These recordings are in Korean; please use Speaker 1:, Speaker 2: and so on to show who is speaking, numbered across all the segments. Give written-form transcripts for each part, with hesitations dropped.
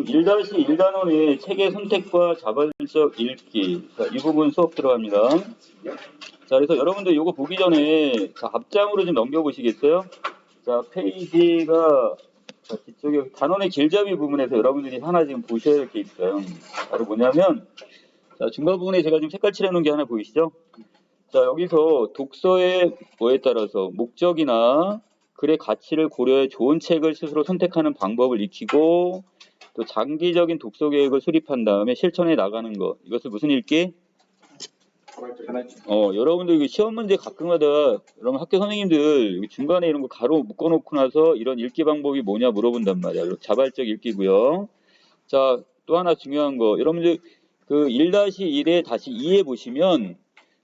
Speaker 1: 지금 1-1단원의 책의 선택과 자발적 읽기. 자, 이 부분 수업 들어갑니다. 자, 그래서 여러분들 이거 보기 전에 자, 앞장으로 좀 넘겨보시겠어요? 자, 페이지가 자, 뒤쪽에 단원의 길잡이 부분에서 여러분들이 하나 지금 보셔야 할 게 있어요. 바로 뭐냐면 자, 중간 부분에 제가 지금 색깔 칠해놓은 게 하나 보이시죠? 자, 여기서 독서의 뭐에 따라서 목적이나 글의 가치를 고려해 좋은 책을 스스로 선택하는 방법을 익히고 또 장기적인 독서 계획을 수립한 다음에 실천해 나가는 것. 이것을 무슨 읽기? 여러분들 이거 시험 문제 가끔가다 여러분 학교 선생님들 중간에 이런 거 가로 묶어놓고 나서 이런 읽기 방법이 뭐냐 물어본단 말이야. 자발적 읽기고요. 자, 또 하나 중요한 거. 여러분들 그 1-1에 다시 2에 보시면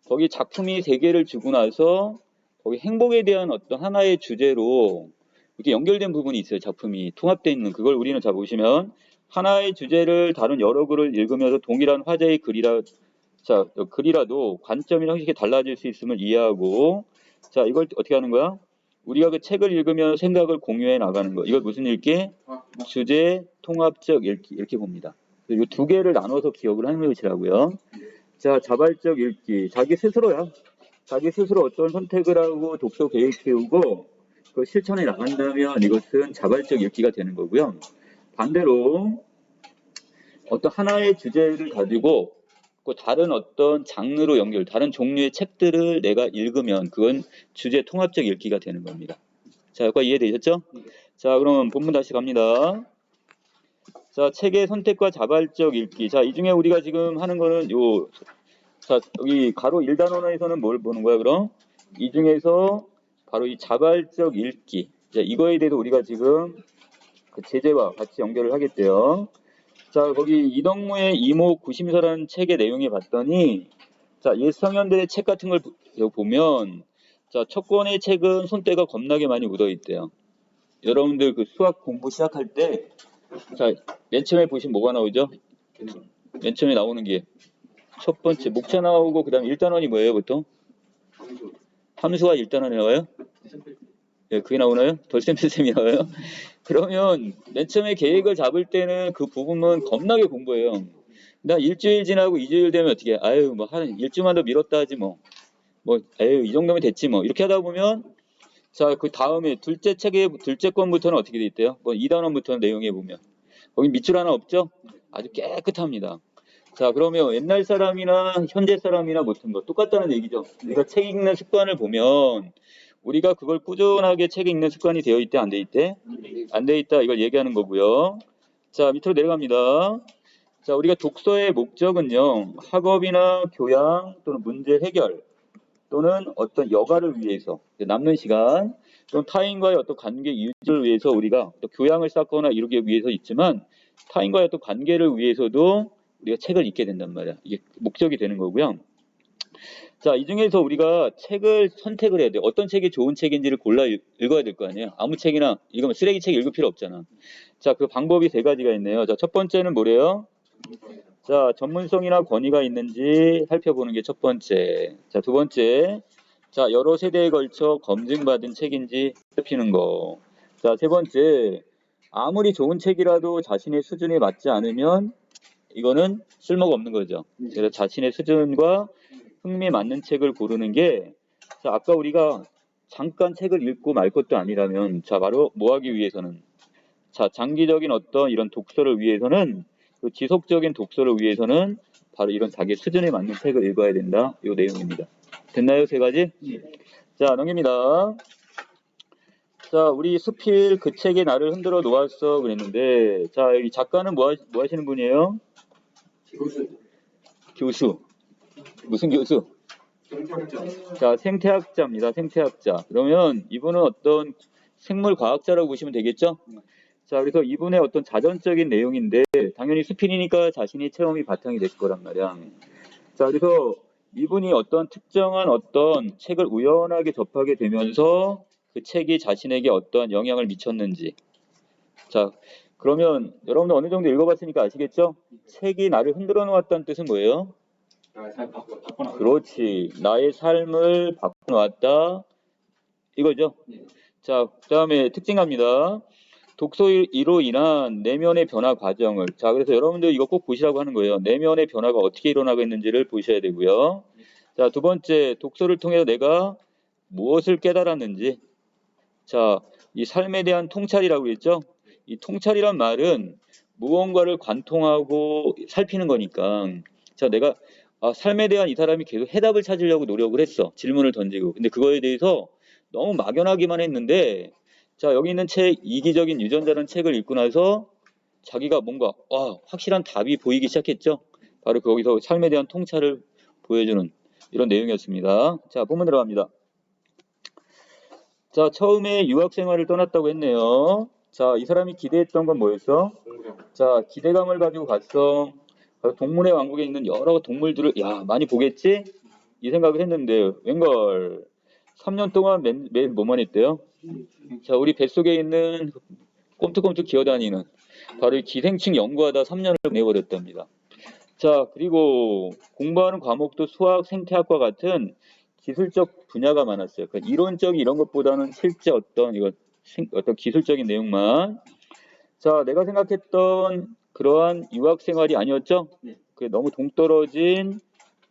Speaker 1: 거기 작품이 3개를 주고 나서 거기 행복에 대한 어떤 하나의 주제로 이렇게 연결된 부분이 있어요. 작품이 통합되어 있는 그걸 우리는 자 보시면 하나의 주제를 다룬 여러 글을 읽으면서 동일한 화제의 글이라도 관점이 형식이 달라질 수 있음을 이해하고 자 이걸 어떻게 하는 거야? 우리가 그 책을 읽으면 생각을 공유해 나가는 거. 이걸 무슨 읽기? 주제 통합적 읽기 이렇게 봅니다. 이 2개를 나눠서 기억을 하는 것이라고요. 자, 자발적 읽기. 자기 스스로야. 자기 스스로 어떤 선택을 하고 독서 계획 세우고 그 실천에 나간다면 이것은 자발적 읽기가 되는 거고요. 반대로 어떤 하나의 주제를 가지고 그 다른 어떤 장르로 다른 종류의 책들을 내가 읽으면 그건 주제 통합적 읽기가 되는 겁니다. 자, 여기까지 이해되셨죠? 자, 그럼 본문 다시 갑니다. 자, 책의 선택과 자발적 읽기. 자, 이 중에 우리가 지금 하는 거는 자, 여기 가로 1단원에서는 뭘 보는 거야, 그럼? 이 중에서 바로 이 자발적 읽기. 자, 이거에 대해서 우리가 지금 그 제재와 같이 연결을 하겠대요. 자, 거기 이덕무의 이목 구심서라는 책의 내용에 봤더니, 자, 옛 성현들의 책 같은 걸 보면, 자, 첫 권의 책은 손때가 겁나게 많이 묻어 있대요. 여러분들 그 수학 공부 시작할 때, 자, 맨 처음에 보시면 뭐가 나오죠? 맨 처음에 나오는 게 첫 번째 목차 나오고 그 다음에 1단원이 뭐예요 보통? 함수가 1단원에 나와요? 예, 그게 나오나요? 덜셈필셈이 나와요? 그러면 맨 처음에 계획을 잡을 때는 그 부분은 겁나게 공부해요. 나 일주일 지나고 2주일 되면 어떻게 해? 아유 뭐 한 일주만 더 미뤘다 하지 뭐 아유 이 정도면 됐지 뭐 이렇게 하다 보면 자 그 다음에 둘째 권부터는 어떻게 돼 있대요? 뭐 2단원부터 내용해 보면 거기 밑줄 하나 없죠? 아주 깨끗합니다. 자, 그러면 옛날 사람이나 현재 사람이나 못한 거 똑같다는 얘기죠. 우리가 책 읽는 습관을 보면 우리가 그걸 꾸준하게 책 읽는 습관이 되어 있대, 안 돼 있대? 안 돼 있다, 이걸 얘기하는 거고요. 자, 밑으로 내려갑니다. 자, 우리가 독서의 목적은요, 학업이나 교양 또는 문제 해결 또는 어떤 여가를 위해서 남는 시간 또는 타인과의 어떤 관계 유지를 위해서 우리가 또 교양을 쌓거나 이루기 위해서 있지만 타인과의 어떤 관계를 위해서도 우리가 책을 읽게 된단 말이야. 이게 목적이 되는 거고요. 자, 이 중에서 우리가 책을 선택을 해야 돼. 어떤 책이 좋은 책인지를 골라 읽어야 될 거 아니에요. 아무 책이나 읽으면 쓰레기 책 읽을 필요 없잖아. 자, 그 방법이 3가지가 있네요. 자, 첫 번째는 뭐래요? 자, 전문성이나 권위가 있는지 살펴보는 게 첫 번째. 자, 두 번째. 자, 여러 세대에 걸쳐 검증받은 책인지 살피는 거. 자, 세 번째. 아무리 좋은 책이라도 자신의 수준에 맞지 않으면 이거는 쓸모가 없는 거죠. 그래서 자신의 수준과 흥미에 맞는 책을 고르는 게, 자, 아까 우리가 잠깐 책을 읽고 말 것도 아니라면, 자, 바로 뭐 하기 위해서는, 자, 장기적인 어떤 이런 독서를 위해서는, 그 지속적인 독서를 위해서는 바로 이런 자기 수준에 맞는 책을 읽어야 된다. 이 내용입니다. 됐나요? 3가지? 자, 넘깁니다. 자, 우리 수필 그 책에 나를 흔들어 놓았어 그랬는데, 자, 여기 작가는 뭐 하시는 분이에요? 교수. 무슨 교수? 자, 생태학자입니다. 생태학자. 그러면 이분은 어떤 생물과학자라고 보시면 되겠죠? 자, 그래서 이분의 어떤 자전적인 내용인데 당연히 수필이니까 자신의 체험이 바탕이 될 거란 말이야. 자, 그래서 이분이 어떤 특정한 어떤 책을 우연하게 접하게 되면서 그 책이 자신에게 어떠한 영향을 미쳤는지. 자, 그러면 여러분들 어느 정도 읽어봤으니까 아시겠죠? 책이 나를 흔들어 놓았다는 뜻은 뭐예요? 그렇지. 나의 삶을 바꿔놓았다. 이거죠? 자, 그 다음에 특징 갑니다. 독서로 인한 내면의 변화 과정을. 자, 그래서 여러분들 이거 꼭 보시라고 하는 거예요. 내면의 변화가 어떻게 일어나고 있는지를 보셔야 되고요. 자, 두 번째, 독서를 통해서 내가 무엇을 깨달았는지. 자, 이 삶에 대한 통찰이라고 그랬죠? 이 통찰이란 말은 무언가를 관통하고 살피는 거니까. 자, 내가 삶에 대한 이 사람이 계속 해답을 찾으려고 노력을 했어. 질문을 던지고. 근데 그거에 대해서 너무 막연하기만 했는데, 자, 여기 있는 책, 이기적인 유전자라는 책을 읽고 나서 자기가 뭔가 확실한 답이 보이기 시작했죠. 바로 거기서 삶에 대한 통찰을 보여주는 이런 내용이었습니다. 자, 본문 들어갑니다. 자, 처음에 유학 생활을 떠났다고 했네요. 자, 이 사람이 기대했던 건 뭐였어? 자, 기대감을 가지고 갔어. 동물의 왕국에 있는 여러 동물들을 많이 보겠지? 이 생각을 했는데 웬걸 3년 동안 매일 뭐만 했대요? 자, 우리 뱃속에 있는 꼼짝꼼짝 기어다니는 바로 이 기생충 연구하다 3년을 보내버렸답니다. 자, 그리고 공부하는 과목도 수학, 생태학과 같은 기술적 분야가 많았어요. 그러니까 이론적인 이런 것보다는 실제 어떤 기술적인 내용만. 자, 내가 생각했던 그러한 유학 생활이 아니었죠? 그게 너무 동떨어진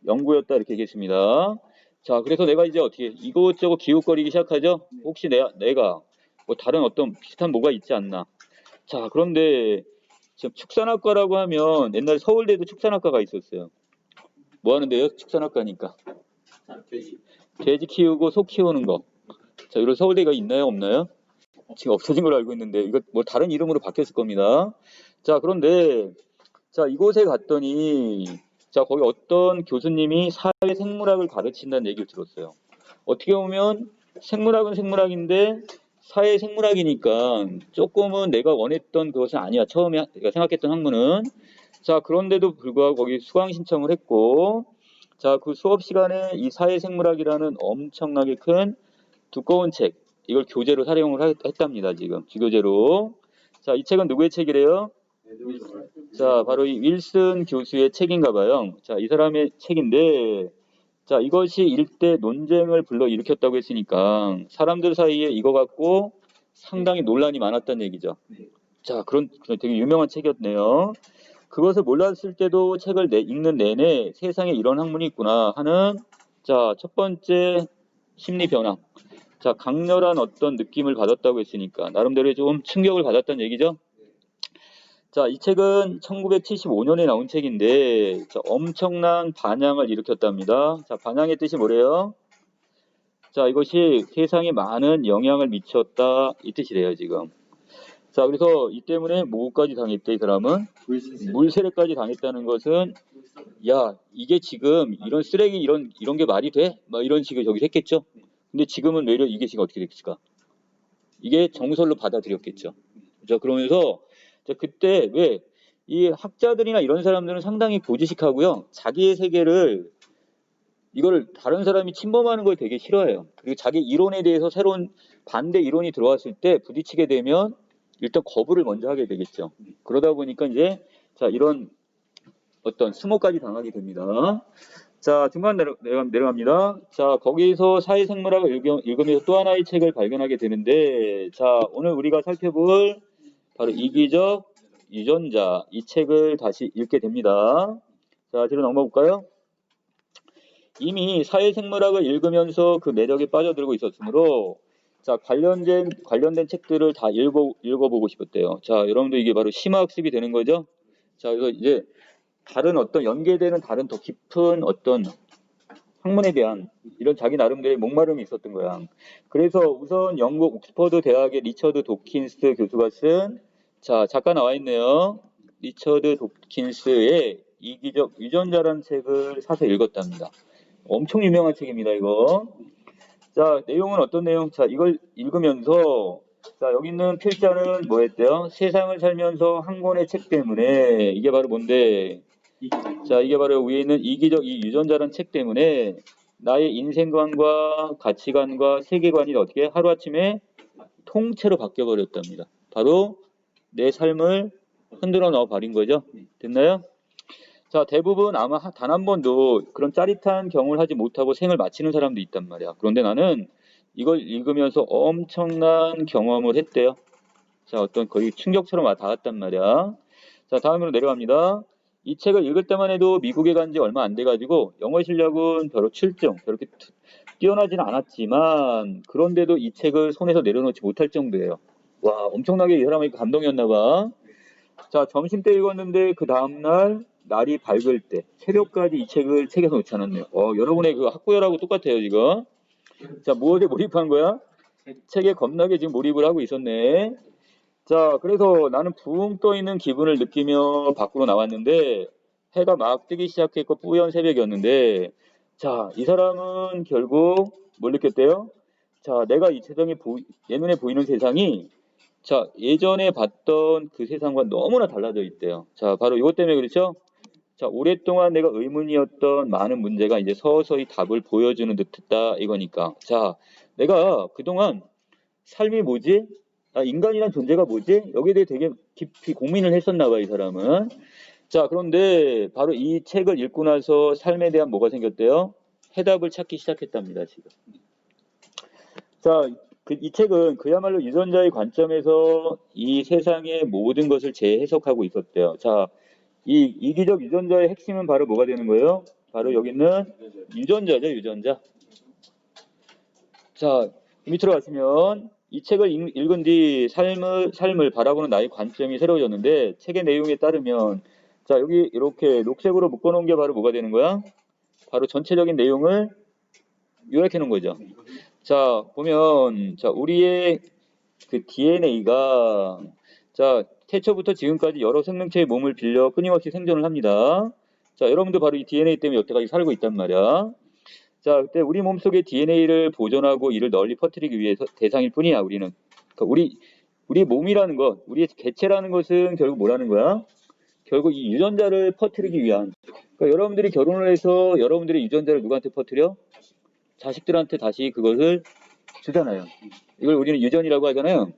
Speaker 1: 연구였다 이렇게 얘기했습니다. 자, 그래서 내가 이제 어떻게 이것저것 기웃거리기 시작하죠? 혹시 내가 뭐 다른 어떤 비슷한 뭐가 있지 않나? 자, 그런데 지금 축산학과라고 하면 옛날 서울대도 축산학과가 있었어요. 뭐 하는데요? 축산학과니까. 돼지 키우고 소 키우는 거. 자, 이런 서울대가 있나요? 없나요? 지금 없어진 걸로 알고 있는데 이거 뭐 다른 이름으로 바뀌었을 겁니다. 자, 그런데 자, 이곳에 갔더니 자, 거기 어떤 교수님이 사회 생물학을 가르친다는 얘기를 들었어요. 어떻게 보면 생물학은 생물학인데 사회 생물학이니까 조금은 내가 원했던 그것은 아니야. 처음에 내가 생각했던 학문은. 자, 그런데도 불구하고 거기 수강 신청을 했고, 자, 그 수업 시간에 이 사회 생물학이라는 엄청나게 큰 두꺼운 책, 이걸 교재로 사용을 했답니다. 지금 주교재로. 자, 이 책은 누구의 책이래요? 자, 바로 이 윌슨 교수의 책인가 봐요. 자, 이 사람의 책인데, 자, 이것이 일대 논쟁을 불러일으켰다고 했으니까 사람들 사이에 이거 갖고 상당히 논란이 많았다는 얘기죠. 자, 그런 되게 유명한 책이었네요. 그것을 몰랐을 때도 책을 읽는 내내 세상에 이런 학문이 있구나 하는, 자, 첫 번째 심리 변화. 자, 강렬한 어떤 느낌을 받았다고 했으니까 나름대로 좀 충격을 받았다는 얘기죠. 자, 이 책은 1975년에 나온 책인데, 자, 엄청난 반향을 일으켰답니다. 자, 반향의 뜻이 뭐래요? 자, 이것이 세상에 많은 영향을 미쳤다 이 뜻이래요, 지금. 자, 그래서 이 때문에 뭐까지 당했대, 이 사람은? 물세례까지 당했다는 것은, 야, 이게 지금 이런 쓰레기 이런 게 말이 돼? 막 이런 식으로 저기서 했겠죠. 근데 지금은 외려 이게 지금 어떻게 됐을까? 이게 정설로 받아들였겠죠. 자, 그러면서 자, 그때 왜 이 학자들이나 이런 사람들은 상당히 고지식하고요. 자기의 세계를 이걸 다른 사람이 침범하는 걸 되게 싫어해요. 그리고 자기 이론에 대해서 새로운 반대 이론이 들어왔을 때 부딪히게 되면 일단 거부를 먼저 하게 되겠죠. 그러다 보니까 이제 자, 이런 어떤 수모까지 당하게 됩니다. 자, 중간 내려갑니다. 자, 거기서 사회생물학을 읽으면서 또 하나의 책을 발견하게 되는데, 자, 오늘 우리가 살펴볼 바로 이기적 유전자, 이 책을 다시 읽게 됩니다. 자, 뒤로 넘어가 볼까요? 이미 사회생물학을 읽으면서 그 매력에 빠져들고 있었으므로, 자, 관련된 책들을 다 읽어보고 싶었대요. 자, 여러분도 이게 바로 심화학습이 되는 거죠? 자, 그래서 이제 다른 어떤 연계되는 다른 더 깊은 어떤 학문에 대한 이런 자기 나름대로의 목마름이 있었던 거야. 그래서 우선 영국 옥스퍼드 대학의 리처드 도킨스 교수가 쓴, 자, 잠깐 나와 있네요. 리처드 도킨스의 이기적 유전자라는 책을 사서 읽었답니다. 엄청 유명한 책입니다, 이거. 자, 내용은 어떤 내용? 자, 이걸 읽으면서, 자, 여기 있는 필자는 뭐였대요? 세상을 살면서 한 권의 책 때문에, 이게 바로 뭔데? 자, 이게 바로 위에 있는 이기적 이 유전자라는 책 때문에 나의 인생관과 가치관과 세계관이 어떻게 하루아침에 통째로 바뀌어버렸답니다. 바로 내 삶을 흔들어 넣어 버린 거죠. 됐나요? 자, 대부분 아마 단 한 번도 그런 짜릿한 경험을 하지 못하고 생을 마치는 사람도 있단 말이야. 그런데 나는 이걸 읽으면서 엄청난 경험을 했대요. 자, 어떤 거의 충격처럼 닿았단 말이야. 자, 다음으로 내려갑니다. 이 책을 읽을 때만 해도 미국에 간 지 얼마 안 돼가지고 영어 실력은 별로 7등, 그렇게 뛰어나지는 않았지만 그런데도 이 책을 손에서 내려놓지 못할 정도예요. 와, 엄청나게 이 사람이 감동이었나 봐. 자, 점심 때 읽었는데 그 다음날 날이 밝을 때 새벽까지 이 책을 책에서 놓지 않았네요. 여러분의 그 학구열하고 똑같아요, 지금. 자, 무엇에 몰입한 거야? 책에 겁나게 지금 몰입을 하고 있었네. 자, 그래서 나는 붕 떠 있는 기분을 느끼며 밖으로 나왔는데 해가 막 뜨기 시작했고 뿌연 새벽이었는데, 자, 이 사람은 결국 뭘 느꼈대요? 자, 내가 이 세상에 내 눈에 보이는 세상이, 자, 예전에 봤던 그 세상과 너무나 달라져 있대요. 자, 바로 이것 때문에 그렇죠? 자, 오랫동안 내가 의문이었던 많은 문제가 이제 서서히 답을 보여주는 듯했다 이거니까. 자, 내가 그동안 삶이 뭐지? 인간이란 존재가 뭐지? 여기에 대해 되게 깊이 고민을 했었나 봐, 이 사람은. 자, 그런데 바로 이 책을 읽고 나서 삶에 대한 뭐가 생겼대요? 해답을 찾기 시작했답니다, 지금. 자, 이 책은 그야말로 유전자의 관점에서 이 세상의 모든 것을 재해석하고 있었대요. 자, 이 이기적 유전자의 핵심은 바로 뭐가 되는 거예요? 바로 여기 있는 유전자죠, 유전자. 자, 밑으로 가시면 이 책을 읽은 뒤 삶을 바라보는 나의 관점이 새로워졌는데, 책의 내용에 따르면, 자, 여기 이렇게 녹색으로 묶어놓은 게 바로 뭐가 되는 거야? 바로 전체적인 내용을 요약해 놓은 거죠. 자, 보면, 자, 우리의 그 DNA가, 자, 태초부터 지금까지 여러 생명체의 몸을 빌려 끊임없이 생존을 합니다. 자, 여러분도 바로 이 DNA 때문에 여태까지 살고 있단 말이야. 자, 그때 우리 몸속의 DNA를 보존하고 이를 널리 퍼뜨리기 위해서 대상일 뿐이야, 우리는. 그러니까 우리 몸이라는 것, 우리의 개체라는 것은 결국 뭐라는 거야? 결국 이 유전자를 퍼뜨리기 위한. 그러니까 여러분들이 결혼을 해서 여러분들의 유전자를 누구한테 퍼뜨려? 자식들한테 다시 그것을 주잖아요. 이걸 우리는 유전이라고 하잖아요.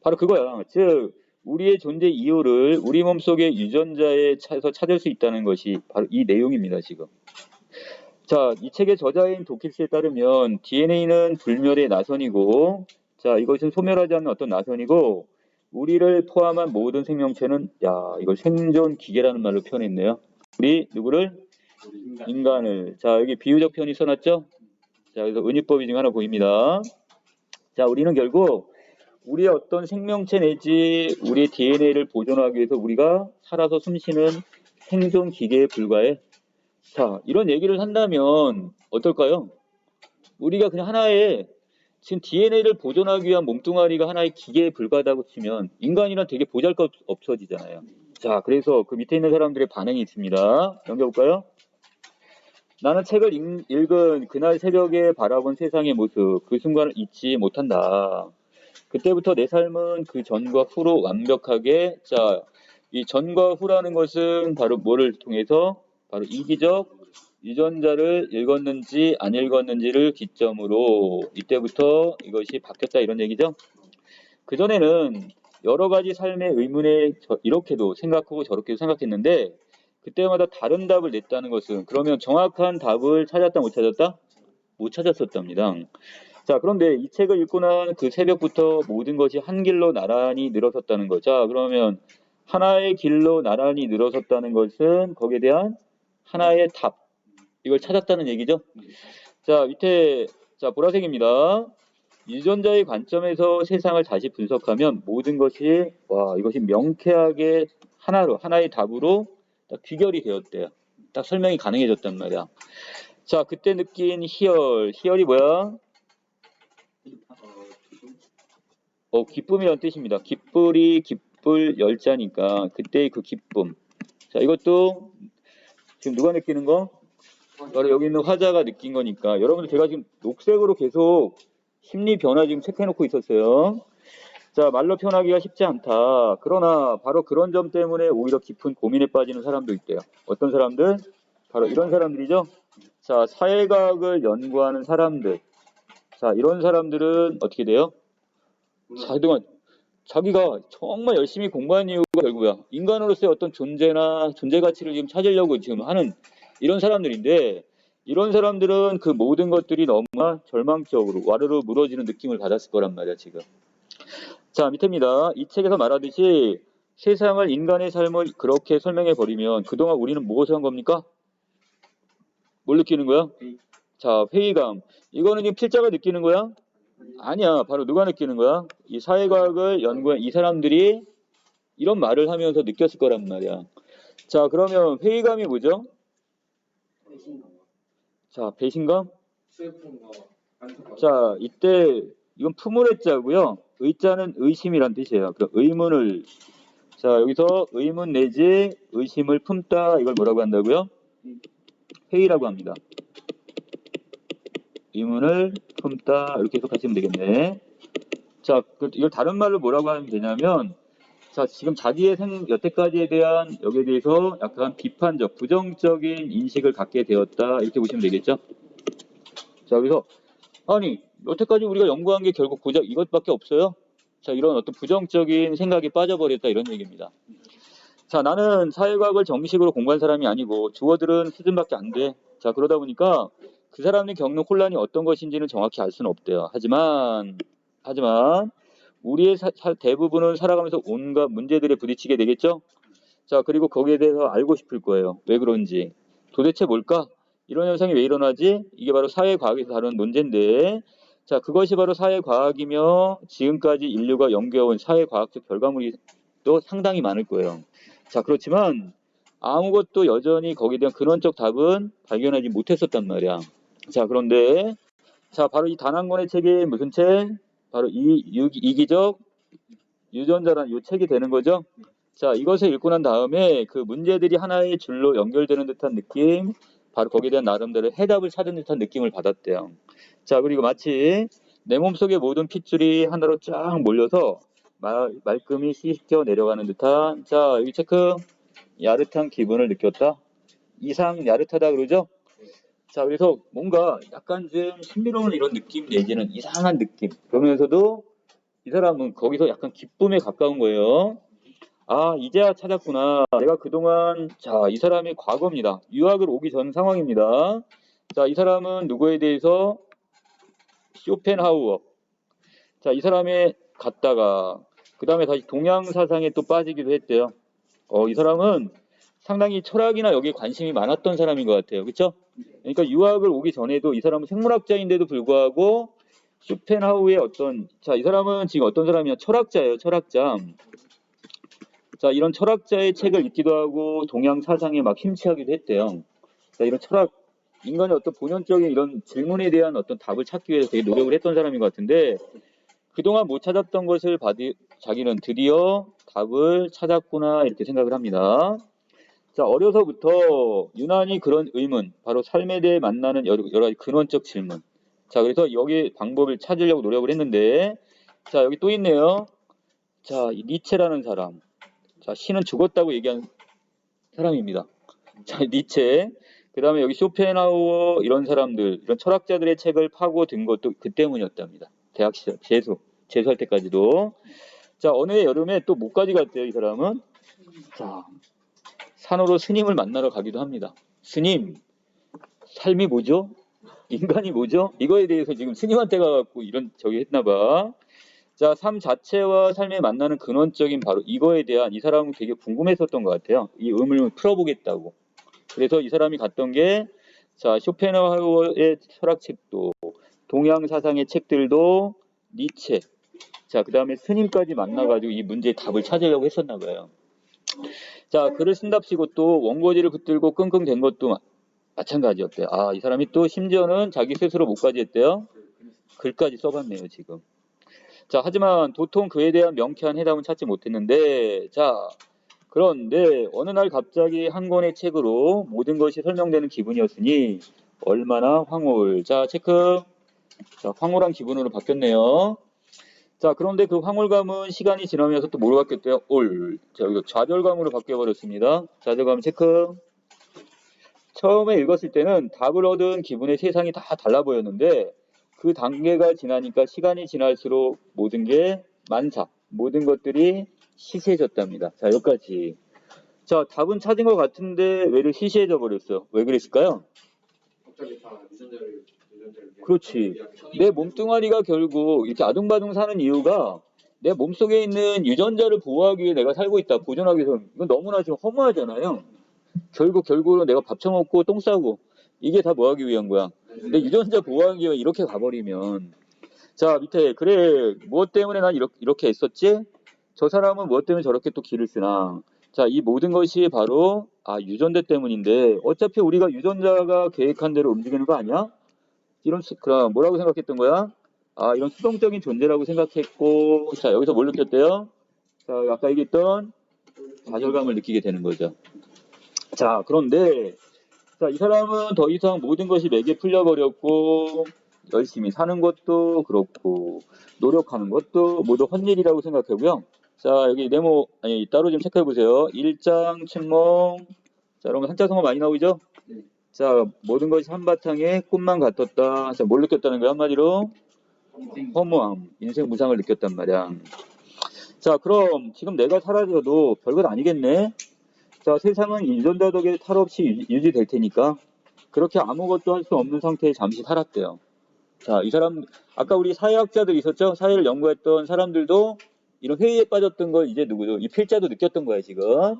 Speaker 1: 바로 그거야. 즉, 우리의 존재 이유를 우리 몸속의 유전자에 차서 찾을 수 있다는 것이 바로 이 내용입니다, 지금. 자, 이 책의 저자인 도킬스에 따르면 DNA는 불멸의 나선이고, 자, 이것은 소멸하지 않는 어떤 나선이고, 우리를 포함한 모든 생명체는, 야, 이걸 생존 기계라는 말로 표현했네요. 우리 누구를? 인간을. 자, 여기 비유적 표현이 써놨죠? 자, 그래서 은유법이 지금 하나 보입니다. 자, 우리는 결국 우리의 어떤 생명체 내지 우리의 DNA를 보존하기 위해서 우리가 살아서 숨쉬는 생존 기계에 불과해. 자, 이런 얘기를 한다면 어떨까요? 우리가 그냥 하나의 지금 DNA를 보존하기 위한 몸뚱아리가 하나의 기계에 불과하다고 치면 인간이란 되게 보잘것 없어지잖아요. 자, 그래서 그 밑에 있는 사람들의 반응이 있습니다. 넘겨볼까요? 나는 책을 읽은 그날 새벽에 바라본 세상의 모습, 그 순간을 잊지 못한다. 그때부터 내 삶은 그 전과 후로 완벽하게, 자, 이 전과 후라는 것은 바로 뭐를 통해서? 바로 이기적 유전자를 읽었는지 안 읽었는지를 기점으로 이때부터 이것이 바뀌었다 이런 얘기죠. 그전에는 여러 가지 삶의 의문에 이렇게도 생각하고 저렇게도 생각했는데 그때마다 다른 답을 냈다는 것은, 그러면 정확한 답을 찾았다 못 찾았다? 못 찾았었답니다. 자, 그런데 이 책을 읽고 난 그 새벽부터 모든 것이 한 길로 나란히 늘어섰다는 거. 자, 그러면 하나의 길로 나란히 늘어섰다는 것은 거기에 대한 하나의 답, 이걸 찾았다는 얘기죠. 자, 밑에, 자, 보라색입니다. 유전자의 관점에서 세상을 다시 분석하면 모든 것이, 와, 이것이 명쾌하게 하나의 답으로 딱 귀결이 되었대요. 딱 설명이 가능해졌단 말이야. 자, 그때 느낀 희열이 뭐야? 기쁨이라는 뜻입니다. 기쁠 열자니까 그때의 그 기쁨. 자, 이것도 지금 누가 느끼는 거? 바로 여기 있는 화자가 느낀 거니까. 여러분들 제가 지금 녹색으로 계속 심리 변화 지금 체크해놓고 있었어요. 자, 말로 표현하기가 쉽지 않다. 그러나 바로 그런 점 때문에 오히려 깊은 고민에 빠지는 사람도 있대요. 어떤 사람들? 바로 이런 사람들이죠. 자, 사회과학을 연구하는 사람들. 자, 이런 사람들은 어떻게 돼요? 자, 그동안 자기가 정말 열심히 공부한 이유가 결국이야. 인간으로서의 어떤 존재나 존재 가치를 지금 찾으려고 지금 하는 이런 사람들인데, 이런 사람들은 그 모든 것들이 너무나 절망적으로 와르르 무너지는 느낌을 받았을 거란 말이야, 지금. 자, 밑에입니다. 이 책에서 말하듯이 세상을 인간의 삶을 그렇게 설명해 버리면 그동안 우리는 무엇을 한 겁니까? 뭘 느끼는 거야? 자, 회의감. 이거는 지금 필자가 느끼는 거야? 아니야. 바로 누가 느끼는 거야? 이 사회과학을 연구한 이 사람들이 이런 말을 하면서 느꼈을 거란 말이야. 자, 그러면 회의감이 뭐죠? 자, 배신감? 자, 이때 이건 품을 자고요. 의자는 의심이란 뜻이에요. 그 의문을 자, 여기서 의문 내지 의심을 품다 이걸 뭐라고 한다고요? 회의라고 합니다. 의문을 품다 이렇게 해석하시면 되겠네. 자, 이걸 다른 말로 뭐라고 하면 되냐면 자, 지금 자기의 여태까지에 대한 여기에 대해서 약간 비판적, 부정적인 인식을 갖게 되었다 이렇게 보시면 되겠죠? 자, 그래서 아니 여태까지 우리가 연구한 게 결국 고작 이것밖에 없어요? 자, 이런 어떤 부정적인 생각이 빠져버렸다 이런 얘기입니다. 자, 나는 사회과학을 정식으로 공부한 사람이 아니고 주어들은 수준밖에 안 돼. 자, 그러다 보니까 그 사람이 겪는 혼란이 어떤 것인지는 정확히 알 수는 없대요. 하지만 우리의 대부분은 살아가면서 온갖 문제들에 부딪히게 되겠죠? 자, 그리고 거기에 대해서 알고 싶을 거예요. 왜 그런지. 도대체 뭘까? 이런 현상이 왜 일어나지? 이게 바로 사회과학에서 다루는 논제인데 자, 그것이 바로 사회과학이며 지금까지 인류가 연구해온 사회과학적 결과물이 또 상당히 많을 거예요. 자, 그렇지만 아무것도 여전히 거기에 대한 근원적 답은 발견하지 못했었단 말이야. 자, 그런데 자, 바로 이 단한권의 책이 무슨 책? 바로 이기적 유전자라는 이 책이 되는 거죠. 자, 이것을 읽고 난 다음에 그 문제들이 하나의 줄로 연결되는 듯한 느낌, 바로 거기에 대한 나름대로 해답을 찾은 듯한 느낌을 받았대요. 자, 그리고 마치 내 몸속의 모든 핏줄이 하나로 쫙 몰려서 말끔히 씻겨 내려가는 듯한 자, 여기 체크 야릇한 기분을 느꼈다. 이상 야릇하다 그러죠? 자, 그래서 뭔가 약간 좀 신비로운 이런 느낌 내지는 이상한 느낌. 그러면서도 이 사람은 거기서 약간 기쁨에 가까운 거예요. 아, 이제야 찾았구나. 내가 그동안, 자, 이 사람의 과거입니다. 유학을 오기 전 상황입니다. 자, 이 사람은 누구에 대해서 쇼펜하우어. 자, 이 사람에 갔다가, 그 다음에 다시 동양 사상에 또 빠지기도 했대요. 이 사람은 상당히 철학이나 여기에 관심이 많았던 사람인 것 같아요. 그렇죠? 그러니까 유학을 오기 전에도 이 사람은 생물학자인데도 불구하고 쇼펜하우어의 이 사람은 지금 어떤 사람이냐? 철학자예요, 철학자. 자, 이런 철학자의 책을 읽기도 하고 동양 사상에 막 심취하기도 했대요. 자, 이런 인간의 어떤 본연적인 이런 질문에 대한 어떤 답을 찾기 위해서 되게 노력을 했던 사람인 것 같은데 그동안 못 찾았던 것을 자기는 드디어 답을 찾았구나 이렇게 생각을 합니다. 자, 어려서부터 유난히 그런 의문, 바로 삶에 대해 만나는 여러 가지 근원적 질문. 자, 그래서 여기 방법을 찾으려고 노력을 했는데 자, 여기 또 있네요. 자, 이 니체라는 사람. 자, 신은 죽었다고 얘기한 사람입니다. 자, 니체. 그 다음에 여기 쇼펜하우어 이런 사람들, 이런 철학자들의 책을 파고든 것도 그 때문이었답니다. 대학 시절, 재수할 때까지도. 자, 어느 해 여름에 또 뭐까지 갔대요, 이 사람은? 자, 산으로 스님을 만나러 가기도 합니다. 스님, 삶이 뭐죠? 인간이 뭐죠? 이거에 대해서 지금 스님한테 가갖고 저기 했나봐. 자, 삶 자체와 삶에 만나는 근원적인 바로 이거에 대한 이 사람은 되게 궁금했었던 것 같아요. 이 의문을 풀어보겠다고. 그래서 이 사람이 갔던 게, 자, 쇼펜하우어의 철학책도, 동양 사상의 책들도, 니체, 자, 그 다음에 스님까지 만나가지고 이 문제의 답을 찾으려고 했었나 봐요. 자, 글을 쓴답시고 또 원고지를 붙들고 끙끙댄 것도 마찬가지였대요. 아, 이 사람이 또 심지어는 자기 스스로 못까지 했대요. 글까지 써봤네요, 지금. 자, 하지만 도통 그에 대한 명쾌한 해답은 찾지 못했는데, 자, 그런데 어느 날 갑자기 한 권의 책으로 모든 것이 설명되는 기분이었으니 얼마나 황홀. 자, 체크. 자, 황홀한 기분으로 바뀌었네요. 자, 그런데 그 황홀감은 시간이 지나면서 또 뭐로 바뀌었대요? 자, 이거 좌절감으로 바뀌어버렸습니다. 좌절감 체크. 처음에 읽었을 때는 답을 얻은 기분의 세상이 다 달라 보였는데 그 단계가 지나니까 시간이 지날수록 모든 게 모든 것들이 시시해졌답니다. 자, 여기까지. 자, 답은 찾은 것 같은데 왜 이렇게 시시해져 버렸어요? 왜 그랬을까요?
Speaker 2: 갑자기 다 유전자를
Speaker 1: 그렇지. 내 몸뚱아리가 결국 이렇게 아둥바둥 사는 이유가 내 몸속에 있는 유전자를 보호하기 위해 내가 살고 있다. 보존하기 위해서. 이건 너무나 좀 허무하잖아요. 결국은 내가 밥 처먹고 똥 싸고 이게 다 뭐 하기 위한 거야. 내 유전자 보호하기 위해 이렇게 가버리면 자 밑에 그래 무엇 때문에 난 이렇게 했었지? 저 사람은 무엇 때문에 저렇게 또 기를 쓰나. 자, 이 모든 것이 바로 유전자 때문인데 어차피 우리가 유전자가 계획한 대로 움직이는 거 아니야? 그럼 뭐라고 생각했던 거야? 이런 수동적인 존재라고 생각했고 자 여기서 뭘 느꼈대요? 자 아까 얘기했던 좌절감을 느끼게 되는 거죠. 자 그런데 자, 이 사람은 더 이상 모든 것이 내게 풀려버렸고 열심히 사는 것도 그렇고 노력하는 것도 모두 헛일이라고 생각하고요. 자 여기 네모 따로 좀 체크해 보세요. 일장 춘몽 자 여러분 한자성어 많이 나오죠? 자 모든 것이 한바탕에 꿈만 같았다. 자 뭘 느꼈다는 거야 한마디로? 허무함, 인생 무상을 느꼈단 말이야. 자 그럼 지금 내가 사라져도 별것 아니겠네. 자 세상은 유전자 덕에 탈 없이 유지될 테니까 그렇게 아무것도 할 수 없는 상태에 잠시 살았대요. 자, 이 사람, 아까 우리 사회학자들 있었죠? 사회를 연구했던 사람들도 이런 회의에 빠졌던 걸 이제 누구죠? 이 필자도 느꼈던 거야, 지금.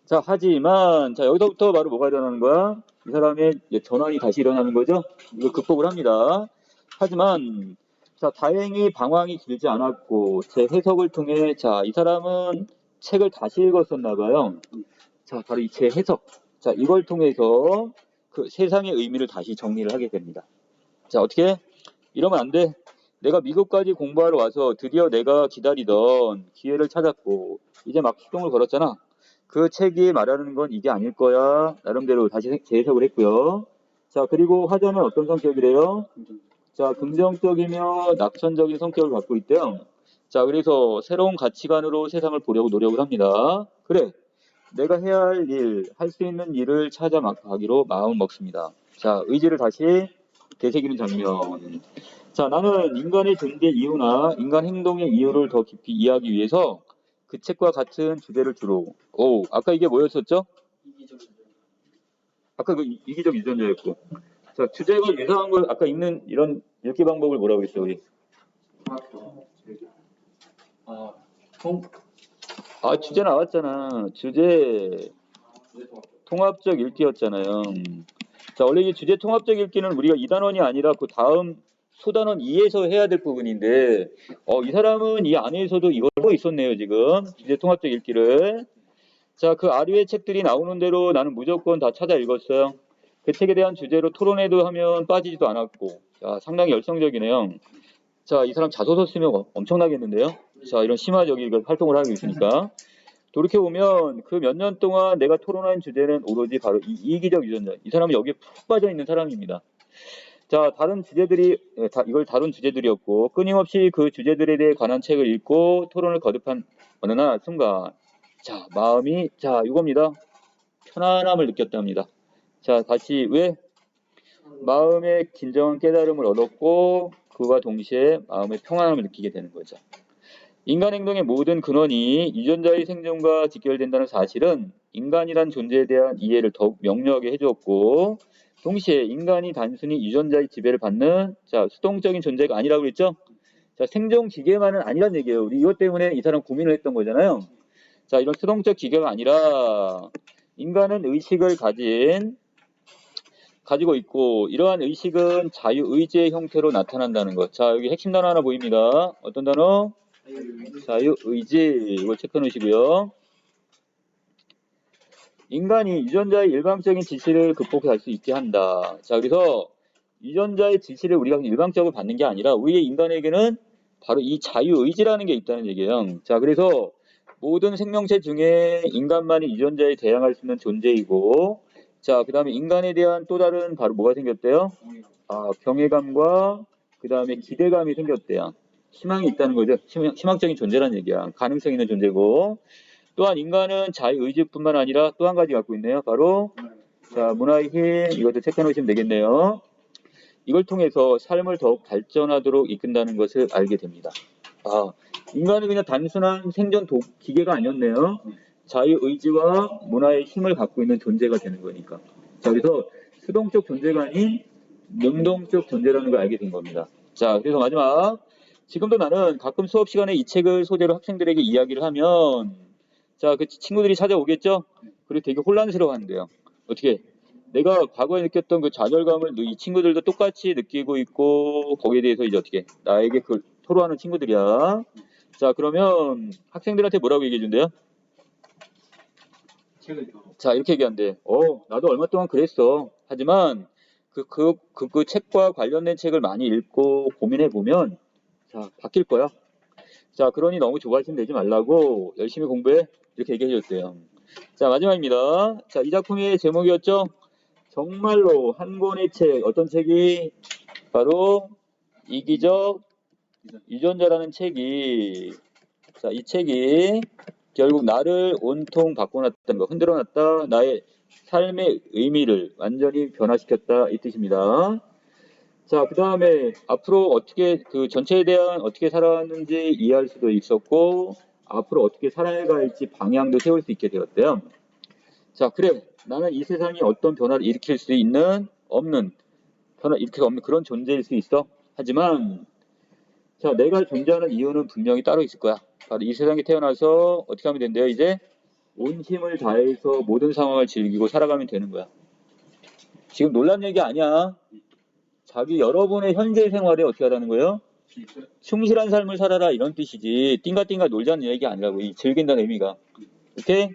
Speaker 1: 자, 하지만, 자, 여기서부터 바로 뭐가 일어나는 거야? 이 사람의 전환이 다시 일어나는 거죠? 이거 극복을 합니다. 하지만, 자, 다행히 방황이 길지 않았고, 제 해석을 통해, 자, 이 사람은 책을 다시 읽었었나 봐요. 자, 바로 이 제 해석. 자, 이걸 통해서 그 세상의 의미를 다시 정리를 하게 됩니다. 자, 어떻게? 이러면 안 돼. 내가 미국까지 공부하러 와서 드디어 내가 기다리던 기회를 찾았고, 이제 막 시동을 걸었잖아. 그 책이 말하는 건 이게 아닐 거야. 나름대로 다시 재해석을 했고요. 자, 그리고 화자는 어떤 성격이래요? 자, 긍정적이며 낙천적인 성격을 갖고 있대요. 자, 그래서 새로운 가치관으로 세상을 보려고 노력을 합니다. 그래. 내가 해야 할 일, 할 수 있는 일을 찾아 가기로 마음 먹습니다. 자, 의지를 다시 되새기는 장면. 자, 나는 인간의 존재 이유나 인간 행동의 이유를 더 깊이 이해하기 위해서 그 책과 같은 주제를 주로. 아까 이게 뭐였었죠? 아까 그 이기적 유전자였고. 자, 주제가 유사한 걸 아까 읽는 이런 읽기 방법을 뭐라고 그랬어, 우리? 주제 나왔잖아. 주제 통합적 읽기였잖아요. 자, 원래 이 주제 통합적 읽기는 우리가 2단원이 아니라 그 다음 소단원 2에서 해야 될 부분인데, 이 사람은 이 안에서도 이걸 하고 있었네요, 지금. 주제 통합적 읽기를. 자, 그 아류의 책들이 나오는 대로 나는 무조건 다 찾아 읽었어요. 그 책에 대한 주제로 토론회도 하면 빠지지도 않았고, 자, 상당히 열성적이네요. 자, 이 사람 자소서 쓰면 엄청나겠는데요? 자, 이런 심화적인 활동을 하고 있으니까. 돌이켜보면 그 몇 년 동안 내가 토론한 주제는 오로지 바로 이 이기적 유전자. 이 사람은 여기에 푹 빠져 있는 사람입니다. 자, 다른 주제들이, 이걸 다룬 주제들이었고, 끊임없이 그 주제들에 대해 관한 책을 읽고 토론을 거듭한 어느 날 순간, 자, 마음이, 자, 이겁니다. 편안함을 느꼈답니다. 자, 다시 왜? 마음의 진정한 깨달음을 얻었고, 그와 동시에 마음의 평안함을 느끼게 되는 거죠. 인간 행동의 모든 근원이 유전자의 생존과 직결된다는 사실은 인간이란 존재에 대한 이해를 더욱 명료하게 해주었고, 동시에 인간이 단순히 유전자의 지배를 받는 수동적인 존재가 아니라고 그랬죠? 자, 생존 기계만은 아니란 얘기예요. 우리 이것 때문에 이 사람 고민을 했던 거잖아요. 자, 이런 수동적 기계가 아니라 인간은 의식을 가지고 있고, 이러한 의식은 자유의지의 형태로 나타난다는 것. 자, 여기 핵심 단어 하나 보입니다. 어떤 단어? 자유의지. 이걸 체크해 놓으시고요. 인간이 유전자의 일방적인 지시를 극복할 수 있게 한다. 자, 그래서 유전자의 지시를 우리가 일방적으로 받는 게 아니라 우리의 인간에게는 바로 이 자유의지라는 게 있다는 얘기예요. 자, 그래서 모든 생명체 중에 인간만이 유전자에 대항할 수 있는 존재이고, 자, 그 다음에 인간에 대한 또 다른 바로 뭐가 생겼대요? 경외감과 그 다음에 기대감이 생겼대요. 희망이 있다는 거죠. 희망적인 존재라는 얘기야. 가능성 있는 존재고, 또한 인간은 자유의지뿐만 아니라 또 한 가지 갖고 있네요. 바로 문화의 힘, 이것도 체크해 놓으시면 되겠네요. 이걸 통해서 삶을 더욱 발전하도록 이끈다는 것을 알게 됩니다. 인간은 그냥 단순한 생존 기계가 아니었네요. 자유의지와 문화의 힘을 갖고 있는 존재가 되는 거니까. 자, 그래서 수동적 존재가 아닌 능동적 존재라는 걸 알게 된 겁니다. 자, 그래서 마지막 지금도 나는 가끔 수업 시간에 이 책을 소재로 학생들에게 이야기를 하면, 자, 그 친구들이 찾아오겠죠? 그리고 되게 혼란스러워한대요. 어떻게? 내가 과거에 느꼈던 그 좌절감을 이 친구들도 똑같이 느끼고 있고, 거기에 대해서 이제 어떻게? 나에게 그걸 토로하는 친구들이야. 자, 그러면 학생들한테 뭐라고 얘기해 준대요? 자, 이렇게 얘기한대. 나도 얼마 동안 그랬어. 하지만 그 책과 관련된 책을 많이 읽고 고민해 보면, 자, 바뀔 거야. 자, 그러니 너무 좋아하시면 되지 말라고 열심히 공부해. 이렇게 얘기해 줬대요. 자, 마지막입니다. 자, 이 작품의 제목이었죠? 정말로 한 권의 책, 어떤 책이? 바로 이기적 유전자라는 책이, 자, 이 책이 결국 나를 온통 바꿔놨다는 거, 흔들어놨다, 나의 삶의 의미를 완전히 변화시켰다, 이 뜻입니다. 자, 그 다음에 앞으로 어떻게 그 전체에 대한 어떻게 살아왔는지 이해할 수도 있었고, 앞으로 어떻게 살아갈지 방향도 세울 수 있게 되었대요. 자, 그래. 나는 이 세상이 어떤 변화를 일으킬 수 있는, 없는, 변화 일으킬 수 없는 그런 존재일 수 있어. 하지만, 자, 내가 존재하는 이유는 분명히 따로 있을 거야. 바로 이 세상에 태어나서 어떻게 하면 된대요? 이제 온 힘을 다해서 모든 상황을 즐기고 살아가면 되는 거야. 지금 놀란 얘기 아니야. 자기 여러분의 현재 생활에 어떻게 하라는 거예요? 충실한 삶을 살아라 이런 뜻이지. 띵가띵가 놀자는 얘기 아니라고. 이 즐긴다는 의미가. 오케이?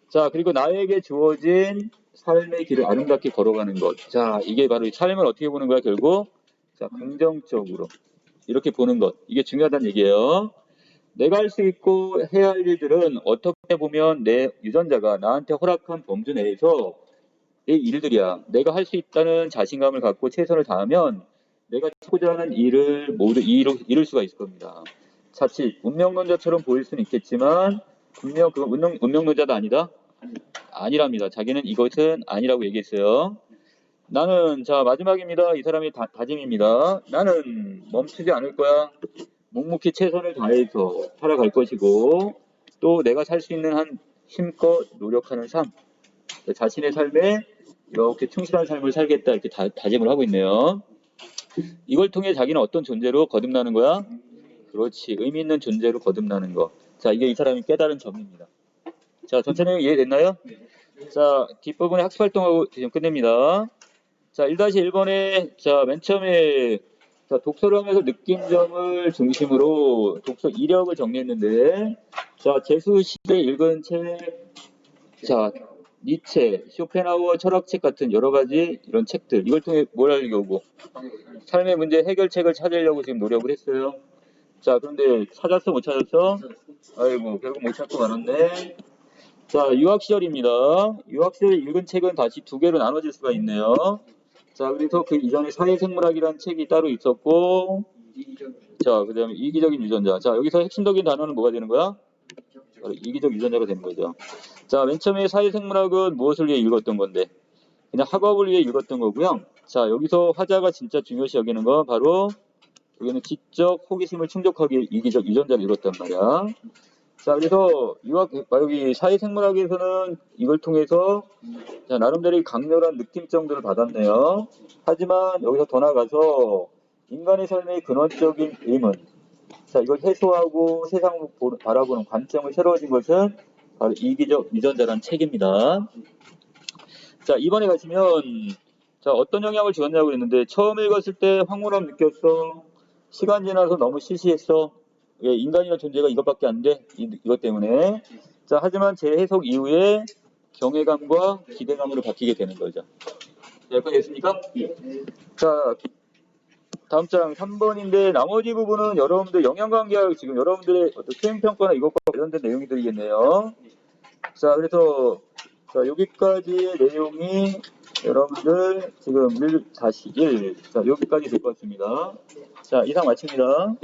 Speaker 1: 자, 그리고 나에게 주어진 삶의 길을 아름답게 걸어가는 것. 자, 이게 바로 삶을 어떻게 보는 거야, 결국? 자, 긍정적으로. 이렇게 보는 것. 이게 중요하다는 얘기예요. 내가 할 수 있고 해야 할 일들은 어떻게 보면 내 유전자가 나한테 허락한 범주 내에서 내 일들이야. 내가 할 수 있다는 자신감을 갖고 최선을 다하면 내가 하고자 하는 일을 모두 이룰 수가 있을 겁니다. 자칫 운명론자처럼 보일 수는 있겠지만 분명 그 운명론자도 아니다? 아니랍니다. 자기는 이것은 아니라고 얘기했어요. 나는, 자, 마지막입니다. 이 사람의 다짐입니다. 나는 멈추지 않을 거야. 묵묵히 최선을 다해서 살아갈 것이고, 또 내가 살 수 있는 한 힘껏 노력하는 삶, 자신의 삶에 이렇게 충실한 삶을 살겠다 이렇게 다짐을 하고 있네요. 이걸 통해 자기는 어떤 존재로 거듭나는 거야? 그렇지, 의미 있는 존재로 거듭나는 거. 자, 이게 이 사람이 깨달은 점입니다. 자, 전체 내용 이해됐나요? 자, 뒷부분에 학습활동하고 지금 끝냅니다. 자, 1-1번에, 자, 맨 처음에, 자, 독서를 하면서 느낀 점을 중심으로 독서 이력을 정리했는데, 자, 재수 시대 읽은 책, 자, 니체, 쇼펜하우어 철학책 같은 여러 가지 이런 책들, 이걸 통해 뭘 하려고? 삶의 문제 해결책을 찾으려고 지금 노력을 했어요. 자, 그런데 찾았어, 못 찾았어? 아이고, 결국 못 찾고 말았네. 자, 유학 시절입니다. 유학 시절에 읽은 책은 다시 두 개로 나눠질 수가 있네요. 자, 그래서 그 이전에 사회생물학이라는 책이 따로 있었고, 자, 그 다음에 이기적인 유전자. 자, 여기서 핵심적인 단어는 뭐가 되는 거야? 바로 이기적 유전자가 되는 거죠. 자, 맨 처음에 사회생물학은 무엇을 위해 읽었던 건데? 그냥 학업을 위해 읽었던 거고요. 자, 여기서 화자가 진짜 중요시 여기는 건 바로 여기는 지적 호기심을 충족하기 이기적 유전자를 읽었단 말이야. 자, 그래서 여기 사회생물학에서는 이걸 통해서 자, 나름대로 강렬한 느낌 정도를 받았네요. 하지만 여기서 더 나가서 인간의 삶의 근원적인 의문, 자, 이걸 해소하고 세상을 바라보는 관점을 새로워진 것은 바로 이기적 유전자라는 책입니다. 자, 이번에 가시면 자, 어떤 영향을 주었냐고 했는데 처음 읽었을 때 황홀함 느꼈어. 시간 지나서 너무 시시했어. 왜 인간이라는 존재가 이것밖에 안 돼? 이것 때문에. 자, 하지만 제 해석 이후에 경외감과 기대감으로 바뀌게 되는 거죠. 여기까지 됐습니까? 자, 다음 장 3번인데 나머지 부분은 여러분들 영양관계학 지금 여러분들의 어떤 수행평가나 이것과 관련된 내용들이겠네요. 자, 그래서 자, 여기까지의 내용이 여러분들 지금 1-1, 자, 여기까지 될 것 같습니다. 자, 이상 마칩니다.